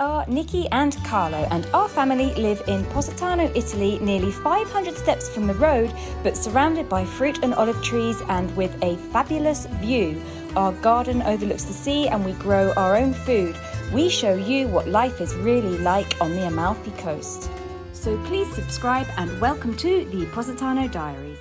are Nicki and Carlo, and our family live in Positano, Italy, nearly 500 steps from the road, but surrounded by fruit and olive trees and with a fabulous view. Our garden overlooks the sea and we grow our own food. We show you what life is really like on the Amalfi Coast. So please subscribe and welcome to the Positano Diaries.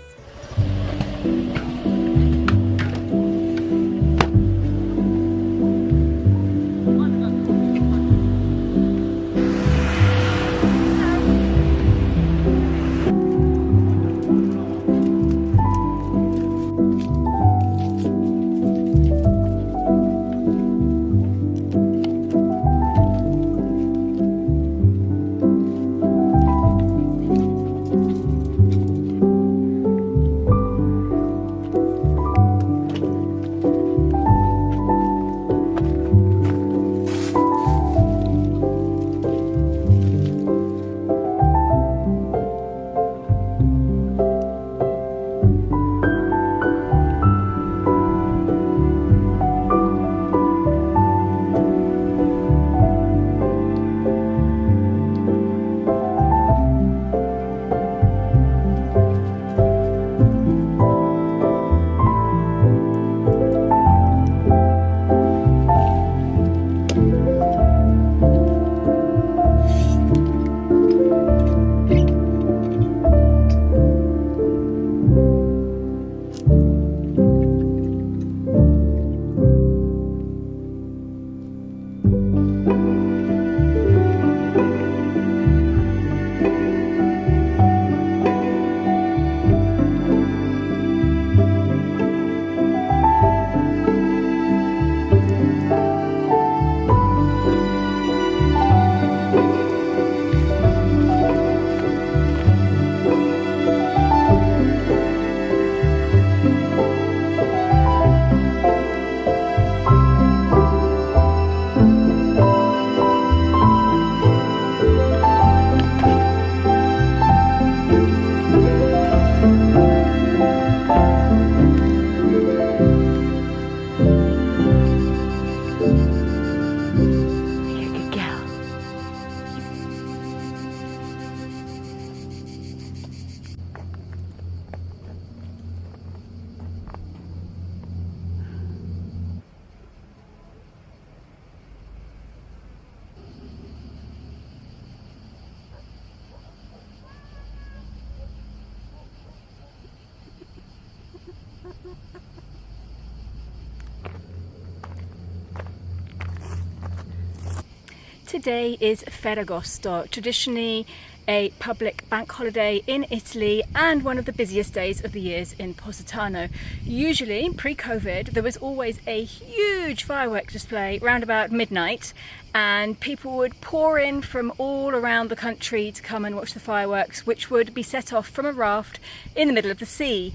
Today is Ferragosto, traditionally a public bank holiday in Italy and one of the busiest days of the years in Positano. Usually, pre-COVID, there was always a huge fireworks display round about midnight, and people would pour in from all around the country to come and watch the fireworks, which would be set off from a raft in the middle of the sea.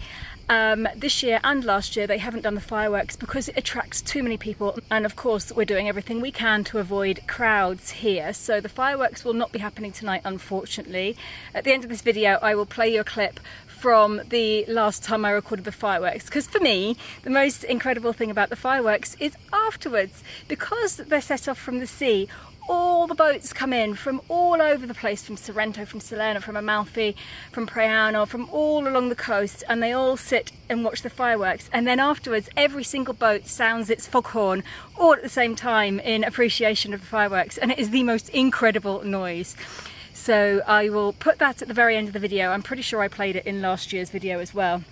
This year and last year they haven't done the fireworks because it attracts too many people, and of course we're doing everything we can to avoid crowds here, so the fireworks will not be happening tonight, unfortunately. At the end of this video I will play you a clip from the last time I recorded the fireworks, because for me the most incredible thing about the fireworks is afterwards, because they're set off from the sea. All the boats come in from all over the place, from Sorrento, from Salerno, from Amalfi, from Preano, from all along the coast, and they all sit and watch the fireworks. And then afterwards, every single boat sounds its foghorn all at the same time in appreciation of the fireworks, and it is the most incredible noise. So I will put that at the very end of the video. I'm pretty sure I played it in last year's video as well.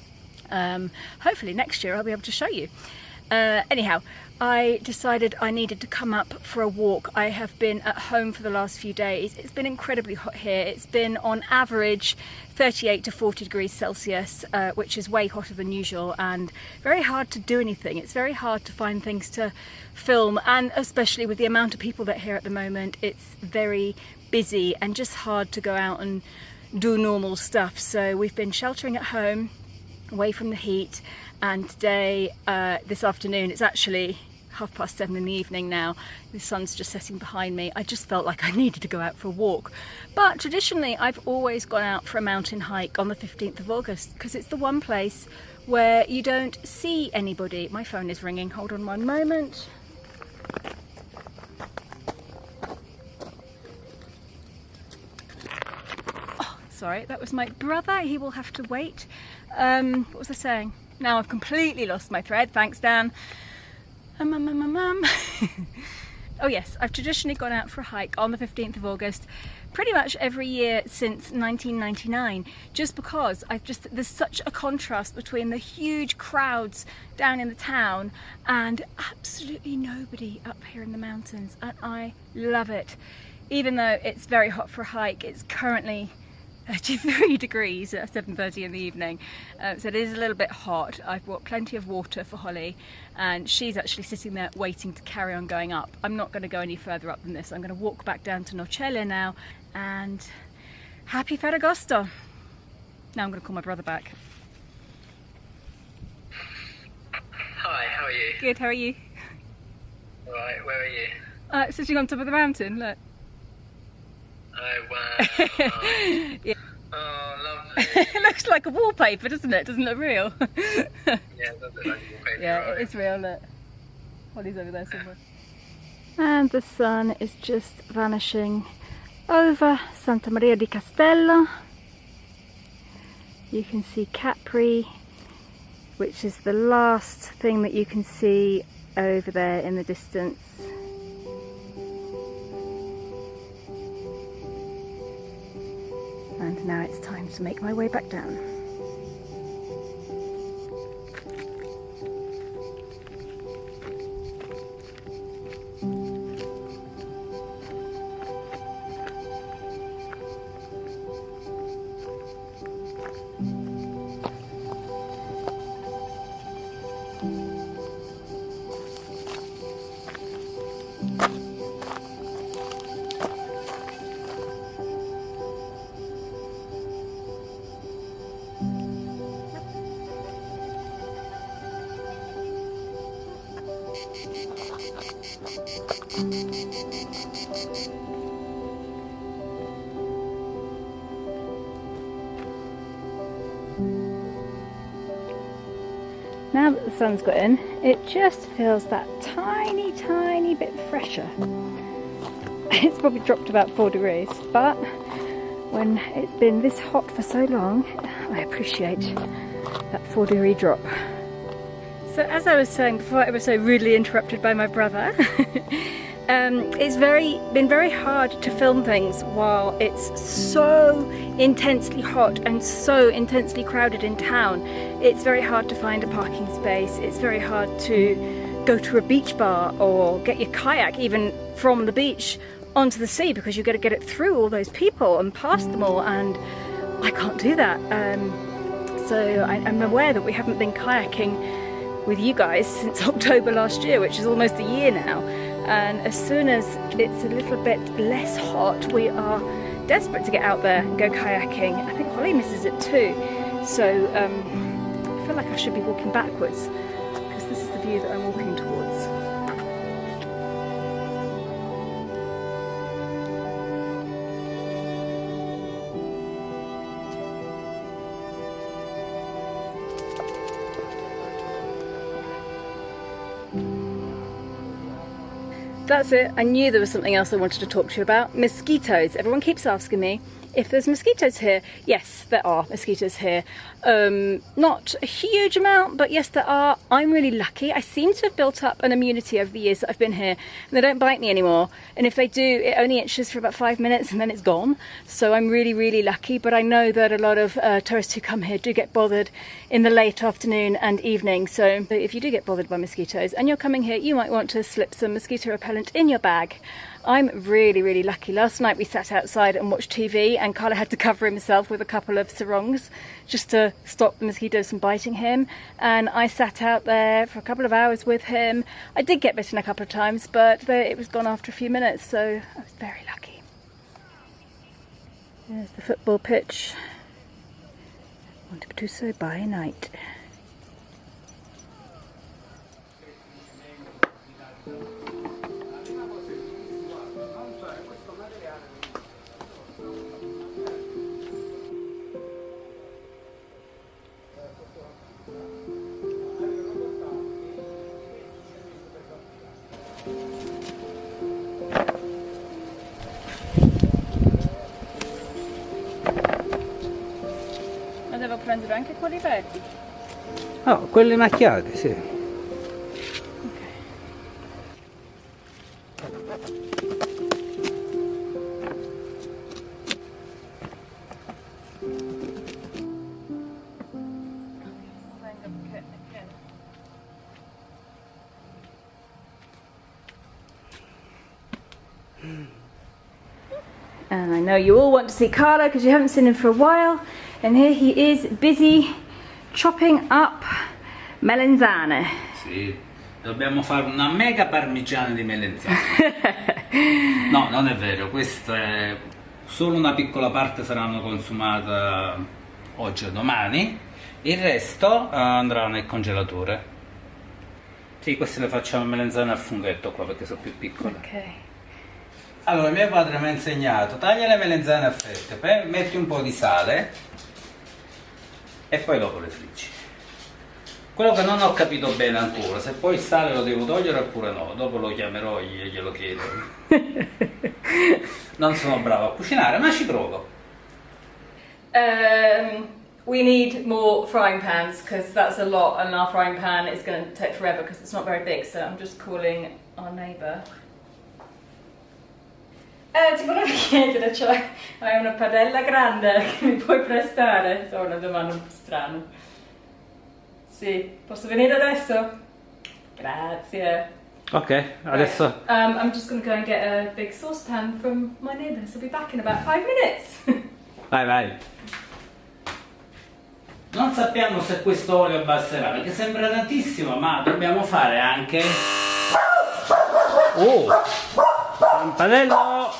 Hopefully next year I'll be able to show you. Anyhow, I decided I needed to come up for a walk. I have been at home for the last few days. It's been incredibly hot here. It's been on average 38 to 40 degrees Celsius, which is way hotter than usual, and very hard to do anything. It's very hard to find things to film, and especially with the amount of people that are here at the moment, it's very busy and just hard to go out and do normal stuff. So we've been sheltering at home, away from the heat, and today, this afternoon, it's actually 7:30 in the evening now. The sun's just setting behind me. I just felt like I needed to go out for a walk. But traditionally, I've always gone out for a mountain hike on the 15th of August because it's the one place where you don't see anybody. My phone is ringing. Hold on one moment. Sorry, that was my brother. He will have to wait. What was I saying? Now I've completely lost my thread. Thanks, Dan. Oh yes, I've traditionally gone out for a hike on the 15th of August pretty much every year since 1999, just because there's such a contrast between the huge crowds down in the town and absolutely nobody up here in the mountains, and I love it. Even though it's very hot for a hike, it's currently 33 degrees at 7:30 in the evening, so it is a little bit hot. I've brought plenty of water for Holly, and she's actually sitting there waiting to carry on going up. I'm not going to go any further up than this. I'm going to walk back down to Nocelle now, and happy Ferragosto. Now I'm going to call my brother back. Hi, how are you? Good, how are you? Alright, where are you? Sitting on top of the mountain, look. Oh wow. Yeah. Oh, lovely. It looks like a wallpaper, doesn't it? Doesn't look real. Yeah, it does look like a wallpaper. Yeah, right? it is real, look. Holly's over there somewhere. And the sun is just vanishing over Santa Maria di Castello. You can see Capri, which is the last thing that you can see over there in the distance. And now it's time to make my way back down. Now that the sun's got in, it just feels that tiny bit fresher. It's probably dropped about 4 degrees, but when it's been this hot for so long, I appreciate that 4-degree drop. So as I was saying before I was so rudely interrupted by my brother, it's been very hard to film things while it's so intensely hot and so intensely crowded in town. It's very hard to find a parking space. It's very hard to go to a beach bar or get your kayak even from the beach onto the sea, because you've got to get it through all those people and past them all, and I can't do that. So I'm aware that we haven't been kayaking with you guys since October last year, which is almost a year now. And as soon as it's a little bit less hot, we are desperate to get out there and go kayaking. I think Holly misses it too. So I feel like I should be walking backwards, because this is the view that I'm walking towards. That's it. I knew there was something else I wanted to talk to you about. Mosquitoes. Everyone keeps asking me if there's mosquitoes here. Yes, there are mosquitoes here. Not a huge amount, but yes, there are. I'm really lucky. I seem to have built up an immunity over the years that I've been here, and they don't bite me anymore. And if they do, it only itches for about 5 minutes and then it's gone. So I'm really lucky, but I know that a lot of tourists who come here do get bothered in the late afternoon and evening. So if you do get bothered by mosquitoes and you're coming here, you might want to slip some mosquito repellent in your bag. I'm really lucky. Last night we sat outside and watched TV, and Carla had to cover himself with a couple of sarongs just to stop the mosquitoes from biting him, and I sat out there for a couple of hours with him. I did get bitten a couple of times, but it was gone after a few minutes, so I was very lucky. There's the football pitch. Mosquitoes by night. prendere anche quelli verdi. Oh, quelli macchiati, sì. And I know you all want to see Carlo because you haven't seen him for a while. And here he is, busy chopping up melenzane. Sì, dobbiamo fare una mega parmigiana di melenzane. No, non è vero, questa è solo una piccola parte, saranno consumata oggi o domani. Il resto andrà nel congelatore. Sì, queste le facciamo melenzane al funghetto qua perché sono più piccole. Ok. Allora, mio padre mi ha insegnato, taglia le melenzane a fette, metti un po' di sale e poi dopo le friggi. Quello che non ho capito bene ancora, se poi il sale lo devo togliere oppure no, dopo lo chiamerò e glielo chiedo. Non sono bravo a cucinare, ma ci provo. We need more frying pans because that's a lot, and our frying pan is going to take forever because it's not very big. So I'm just calling our neighbour. Ti volevo chiedere, cioè, hai una padella grande che mi puoi prestare? So, una domanda un po' strana. Sì, posso venire adesso? Grazie. Ok, adesso... I'm just going to go and get a big saucepan from my neighbour, so I'll be back in about 5 minutes. Vai, vai. Non sappiamo se questo olio basterà, perché sembra tantissimo, ma dobbiamo fare anche... Oh! Lampadello!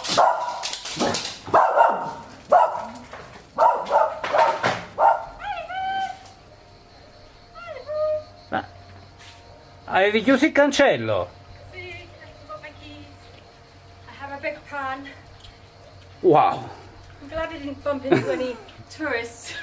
Ma... Avevi chiuso il cancello? See, I forgot my keys. I have a big pan. Wow! I'm glad I didn't bump into any tourists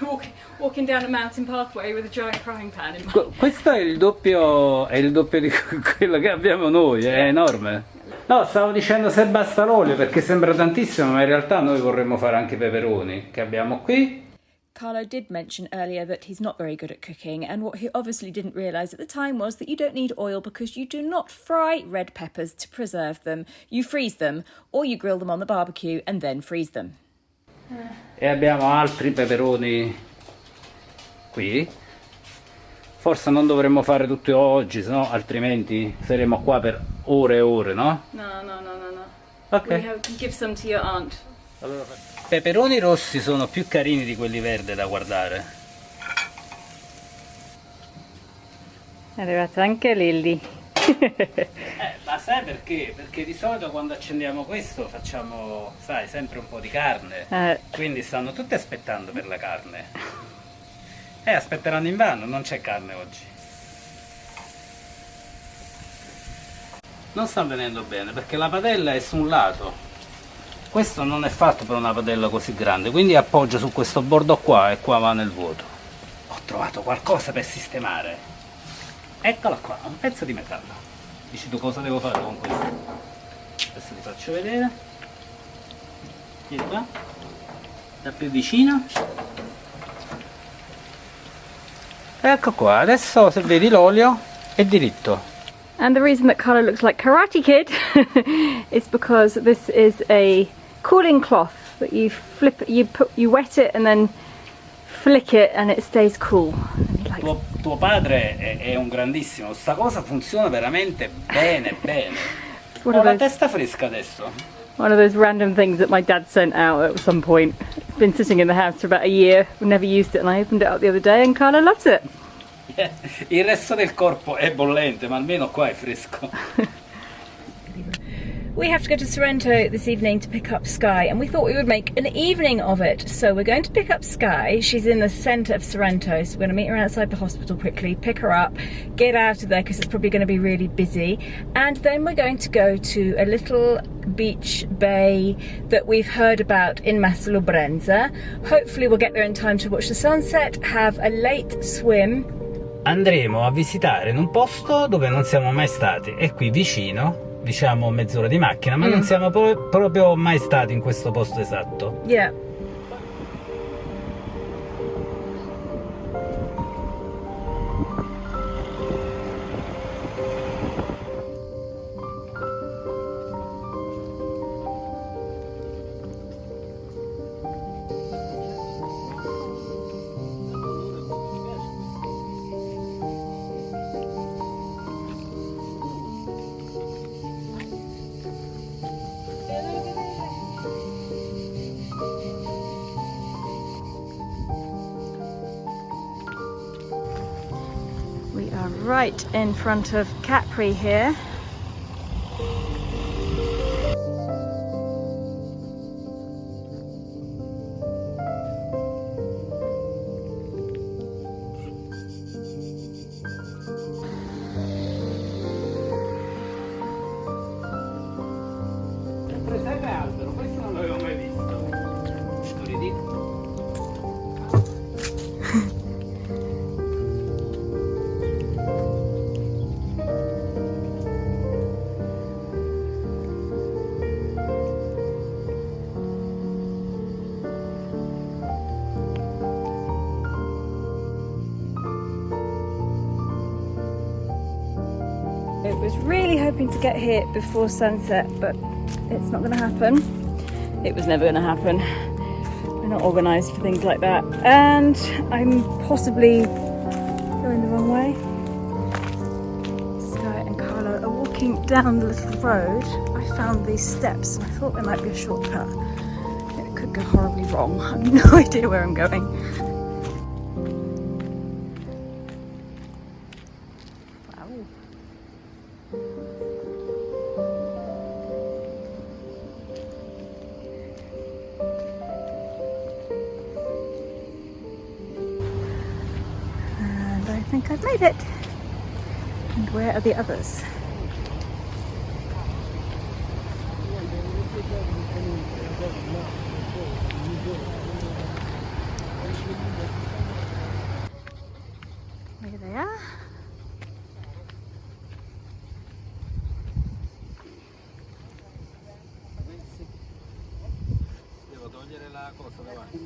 walking down a mountain pathway with a giant frying pan in my... Questo è il doppio di quello che abbiamo noi, è enorme. No, stavo dicendo se basta l'olio perché sembra tantissimo, ma in realtà noi vorremmo fare anche i peperoni che abbiamo qui. Carlo did mention earlier that he's not very good at cooking, and what he obviously didn't realise at the time was that you don't need oil because you do not fry red peppers to preserve them. You freeze them, or you grill them on the barbecue and then freeze them. E abbiamo altri peperoni qui. Forse non dovremmo fare tutti oggi, sennò altrimenti saremo qua per ore e ore, no? No. Ok. We can give some to your aunt. Allora, i peperoni rossi sono più carini di quelli verdi da guardare. È arrivata anche Lilly. Ma sai perché? Perché di solito quando accendiamo questo facciamo, sai, sempre un po' di carne. Quindi stanno tutti aspettando per la carne. Aspetteranno in vano, non c'è carne oggi. Non sta venendo bene perché la padella è su un lato. Questo non è fatto per una padella così grande, quindi appoggio su questo bordo qua e qua va nel vuoto. Ho trovato qualcosa per sistemare. Eccola qua, un pezzo di metallo. Dici tu cosa devo fare con questo? Adesso ti faccio vedere. Vieni qua. Da più vicino. Ecco qua, adesso se vedi l'olio è diritto. And the reason that Carlo looks like Karate Kid is because this is a cooling cloth that you flip, you wet it and then flick it and it stays cool. Tuo padre è un grandissimo, sta cosa funziona veramente bene. Ho la testa fresca adesso. One of those random things that my dad sent out at some point. It's been sitting in the house for about a year. We never used it, and I opened it up the other day, and Carlo loves it. Il resto del corpo è bollente, ma almeno qua è fresco. We have to go to Sorrento this evening to pick up Sky, and we thought we would make an evening of it. So we're going to pick up Sky. She's in the centre of Sorrento, so we're going to meet her outside the hospital quickly, pick her up, get out of there because it's probably going to be really busy, and then we're going to go to a little beach bay that we've heard about in Massa Lubrense. Hopefully we'll get there in time to watch the sunset, have a late swim. Andremo a visitare in un posto dove non siamo mai stati, è qui vicino. Diciamo mezz'ora di macchina, ma non siamo proprio mai stati in questo posto esatto. Yeah. Right in front of Capri here. Presepe albero, questo non l'avevo mai visto. Lo ridico? I was really hoping to get here before sunset, but it's not going to happen. It was never going to happen. We're not organised for things like that. And I'm possibly going the wrong way. Sky and Carlo are walking down the little road. I found these steps and I thought there might be a shortcut. It could go horribly wrong. I have no idea where I'm going. I think I've made it. And where are the others? Here they are. Devo togliere la cosa davanti.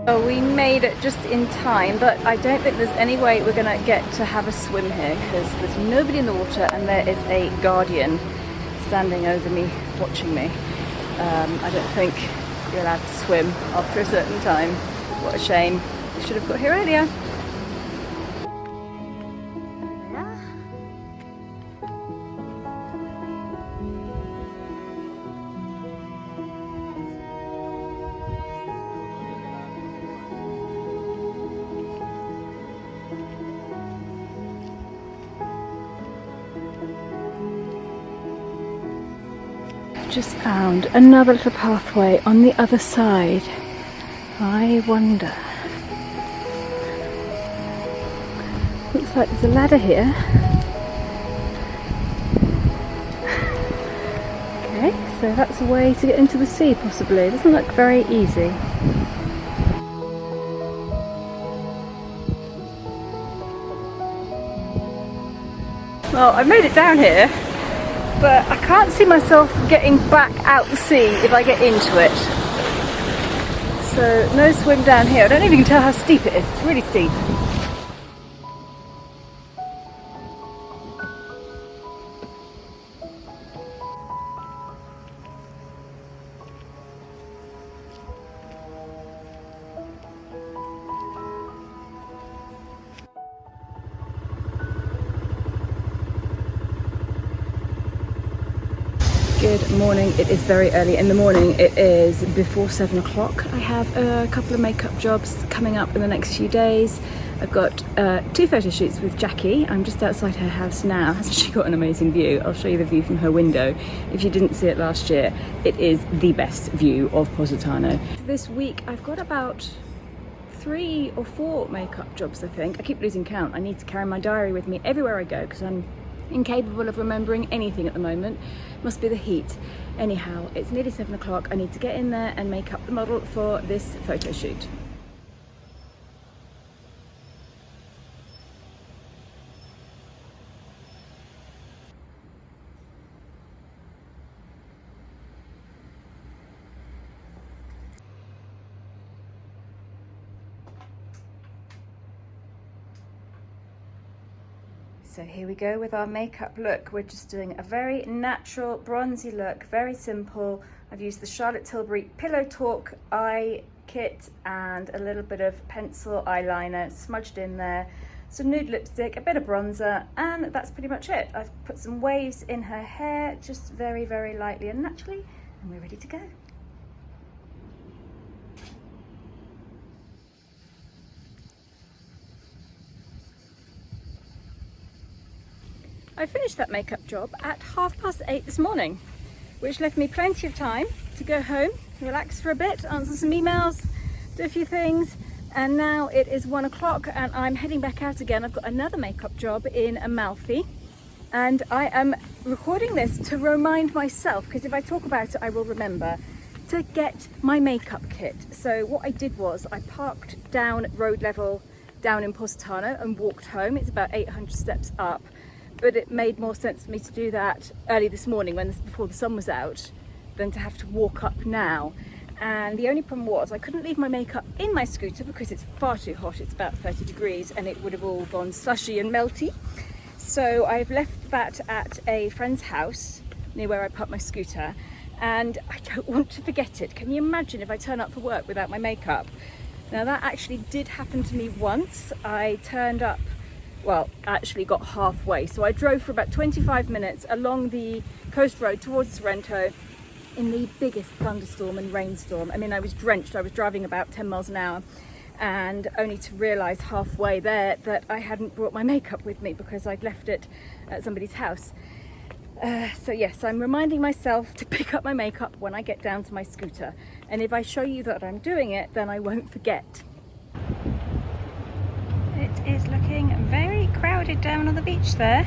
Oh, we made it just in time, but I don't think there's any way we're going to get to have a swim here because there's nobody in the water and there is a guardian standing over me, watching me. I don't think you're allowed to swim after a certain time. What a shame. We should have got here earlier. Just found another little pathway on the other side. I wonder. Looks like there's a ladder here. Okay, so that's a way to get into the sea possibly. It doesn't look very easy. Well, I've made it down here, but I can't see myself getting back out the sea if I get into it. So no swim down here. I don't know if you can tell how steep it is. It's really steep. Good morning. It is very early in the morning. It is before 7 o'clock. I have a couple of makeup jobs coming up in the next few days. I've got 2 photo shoots with Jackie. I'm just outside her house now. Hasn't she got an amazing view? I'll show you the view from her window. If you didn't see it last year, it is the best view of Positano. This week I've got about 3 or 4 makeup jobs, I think. I keep losing count. I need to carry my diary with me everywhere I go because I'm incapable of remembering anything at the moment. Must be the heat. Anyhow, it's nearly 7 o'clock. I need to get in there and make up the model for this photo shoot. So here we go with our makeup look. We're just doing a very natural bronzy look, very simple. I've used the Charlotte Tilbury Pillow Talk eye kit and a little bit of pencil eyeliner smudged in there, some nude lipstick, a bit of bronzer, and that's pretty much it. I've put some waves in her hair, just very, very lightly and naturally, and we're ready to go. I finished that makeup job at 8:30 this morning, which left me plenty of time to go home, relax for a bit, answer some emails, do a few things, and now it is 1 o'clock and I'm heading back out again. I've got another makeup job in Amalfi, and I am recording this to remind myself, because if I talk about it I will remember, to get my makeup kit. So what I did was I parked down road level down in Positano and walked home. It's about 800 steps up. But it made more sense for me to do that early this morning before the sun was out than to have to walk up now. And the only problem was I couldn't leave my makeup in my scooter because it's far too hot. It's about 30 degrees and it would have all gone slushy and melty. So I've left that at a friend's house near where I parked my scooter, and I don't want to forget it. Can you imagine if I turn up for work without my makeup? Now that actually did happen to me once. I turned up, well, actually got halfway. So I drove for about 25 minutes along the coast road towards Sorrento in the biggest thunderstorm and rainstorm. I mean, I was drenched. I was driving about 10 miles an hour, and only to realise halfway there that I hadn't brought my makeup with me because I'd left it at somebody's house. So yes, I'm reminding myself to pick up my makeup when I get down to my scooter. And if I show you that I'm doing it, then I won't forget. It is looking very crowded down on the beach there.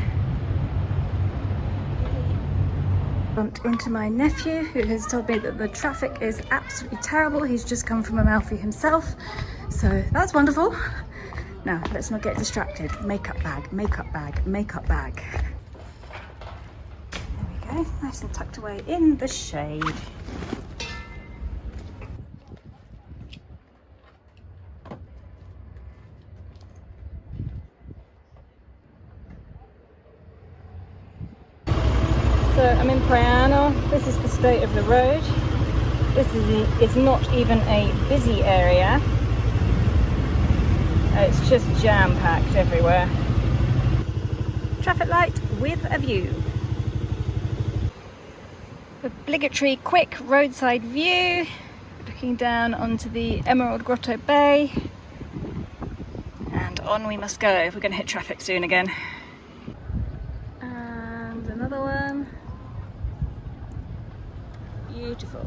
Bumped into my nephew, who has told me that the traffic is absolutely terrible. He's just come from Amalfi himself, so that's wonderful. Now let's not get distracted. Makeup bag, makeup bag, makeup bag. There we go, nice and tucked away in the shade. So I'm in Priano. This is the state of the road. It's not even a busy area. It's just jam-packed everywhere. Traffic light with a view. Obligatory quick roadside view, looking down onto the Emerald Grotto Bay. And on we must go if we're going to hit traffic soon again. And another one. Beautiful.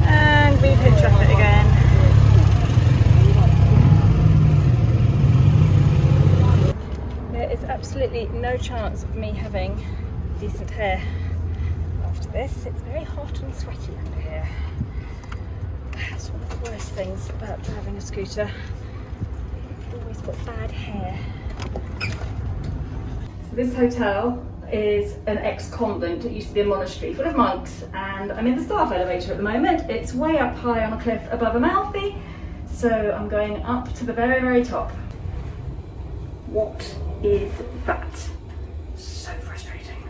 And we've hit traffic again. There is absolutely no chance of me having decent hair after this. It's very hot and sweaty under here. That's one of the worst things about driving a scooter. You've always got bad hair. This hotel is an ex-convent. It used to be a monastery full of monks, and I'm in the staff elevator at the moment. It's way up high on a cliff above Amalfi, so I'm going up to the very, very top. What is that? So frustrating.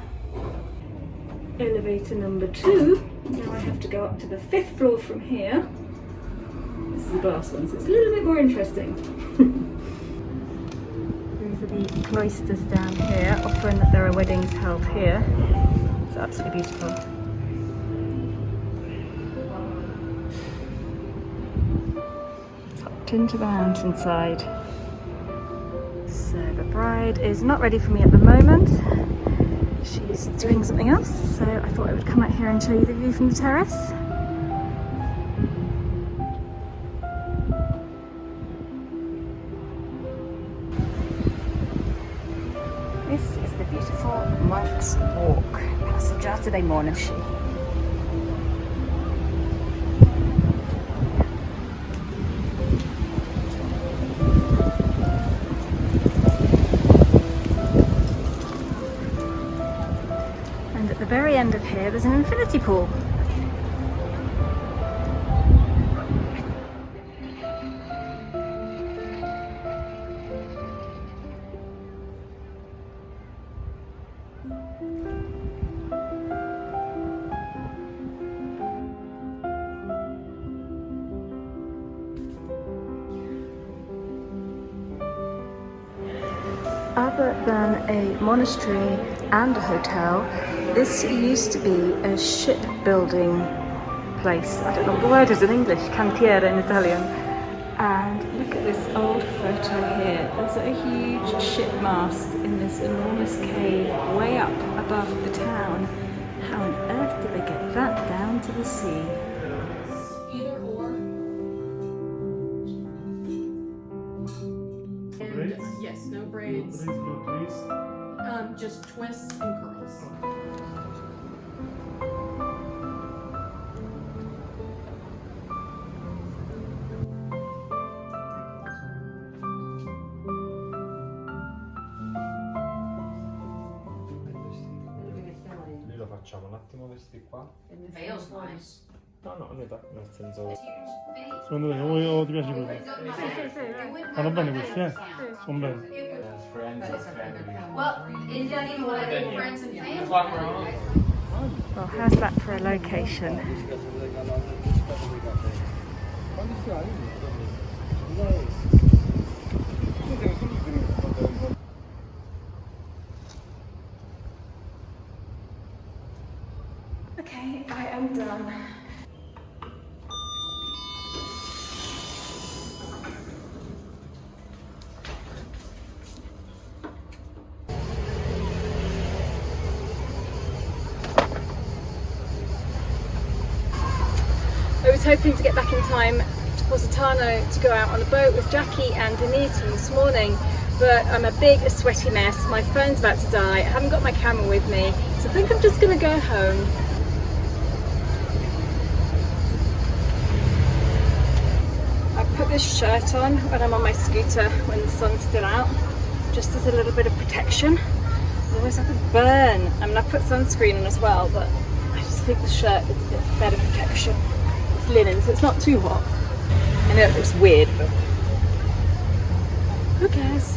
Elevator number 2. Now I have to go up to the 5th floor from here. This is a glass one, so it's a little bit more interesting. These are the cloisters down here. Often there are weddings held here. It's absolutely beautiful. Tucked into the mountainside. So the bride is not ready for me at the moment. She's doing something else, so I thought I would come out here and show you the view from the terrace. This is the beautiful Monk's Walk, Passeggiata dei Monaci. And at the very end of here, there's an infinity pool. Other than a monastery and a hotel, this used to be a shipbuilding place. I don't know what the word is in English, cantiere in Italian. And look at this old photo here. There's a huge ship mast in this enormous cave way up above the town. How on earth did they get that down to the sea? Either or. Braids? Yes, no braids. No braids, no twists. Just twists and curls. Noi lo facciamo un attimo questi qua. Veil's nice. No, no, noi nel senso. Secondo te o ti piace quello? Vanno bene questi, eh? Sono bene. Well, it doesn't even want to be friends and family. Well, how's that for a location? Okay, I am done. I was hoping to get back in time to Positano to go out on the boat with Jackie and Denise from this morning, but I'm a big sweaty mess. My phone's about to die. I haven't got my camera with me, so I think I'm just going to go home. I put this shirt on when I'm on my scooter when the sun's still out, just as a little bit of protection. Otherwise I could burn. I mean, I've put sunscreen on as well, but I just think the shirt is a bit better protection. It's linen, so it's not too hot. I know it looks weird, but who cares?